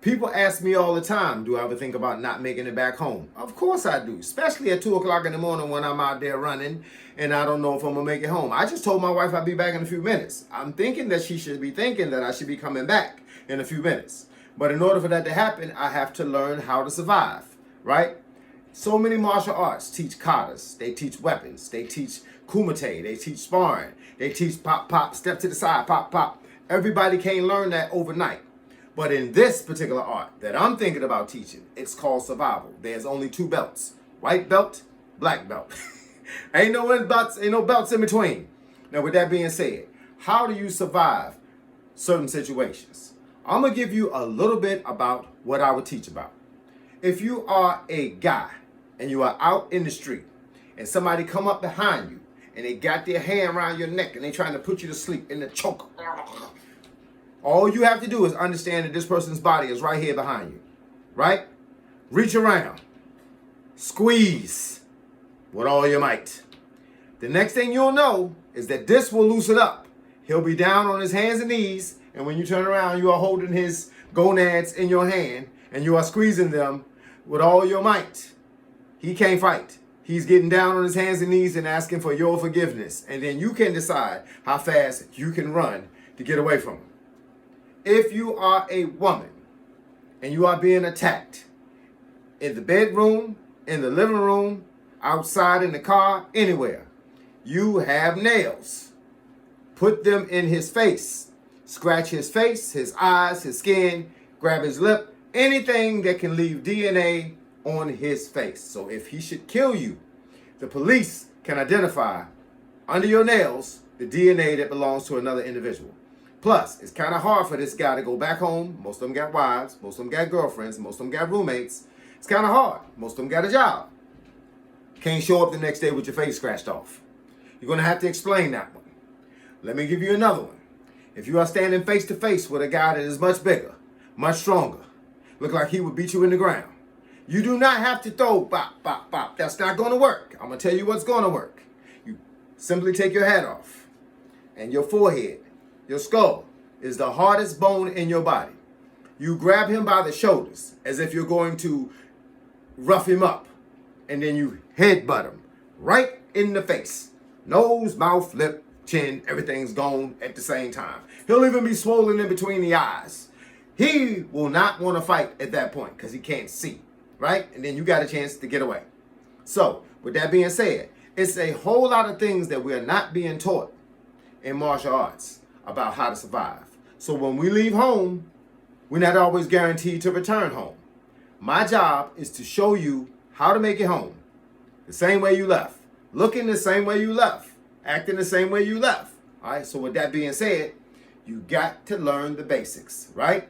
People ask me all the time, do I ever think about not making it back home? Of course I do, especially at 2 o'clock in the morning when I'm out there running and I don't know if I'm going to make it home. I just told my wife I'd be back in a few minutes. I'm thinking that she should be thinking that I should be coming back in a few minutes. But in order for that to happen, I have to learn how to survive, right? So many martial arts teach katas, they teach weapons, they teach kumite, they teach sparring, they teach pop, pop, step to the side, pop, pop. Everybody can't learn that overnight. But in this particular art that I'm thinking about teaching, it's called survival. There's only 2 belts, white belt, black belt. ain't no belts in between. Now, with that being said, how do you survive certain situations? I'm going to give you a little bit about what I would teach about. If you are a guy and you are out in the street and somebody come up behind you and they got their hand around your neck and they trying to put you to sleep in the choke, all you have to do is understand that this person's body is right here behind you, right? Reach around, squeeze with all your might. The next thing you'll know is that this will loosen up. He'll be down on his hands and knees, and when you turn around, you are holding his gonads in your hand, and you are squeezing them with all your might. He can't fight. He's getting down on his hands and knees and asking for your forgiveness, and then you can decide how fast you can run to get away from him. If you are a woman and you are being attacked in the bedroom, in the living room, outside in the car, anywhere, you have nails. Put them in his face. Scratch his face, his eyes, his skin, grab his lip, anything that can leave DNA on his face. So if he should kill you, the police can identify under your nails the DNA that belongs to another individual. Plus, it's kind of hard for this guy to go back home. Most of them got wives. Most of them got girlfriends. Most of them got roommates. It's kind of hard. Most of them got a job. Can't show up the next day with your face scratched off. You're going to have to explain that one. Let me give you another one. If you are standing face to face with a guy that is much bigger, much stronger, look like he would beat you in the ground, you do not have to throw bop, bop, bop. That's not going to work. I'm going to tell you what's going to work. You simply take your hat off and your forehead. Your skull is the hardest bone in your body. You grab him by the shoulders as if you're going to rough him up. And then you headbutt him right in the face. Nose, mouth, lip, chin, everything's gone at the same time. He'll even be swollen in between the eyes. He will not want to fight at that point because he can't see, right? And then you got a chance to get away. So, with that being said, it's a whole lot of things that we are not being taught in martial arts about how to survive. So when we leave home, we're not always guaranteed to return home. My job is to show you how to make it home the same way you left, looking the same way you left, acting the same way you left. All right, so with that being said, you got to learn the basics, right?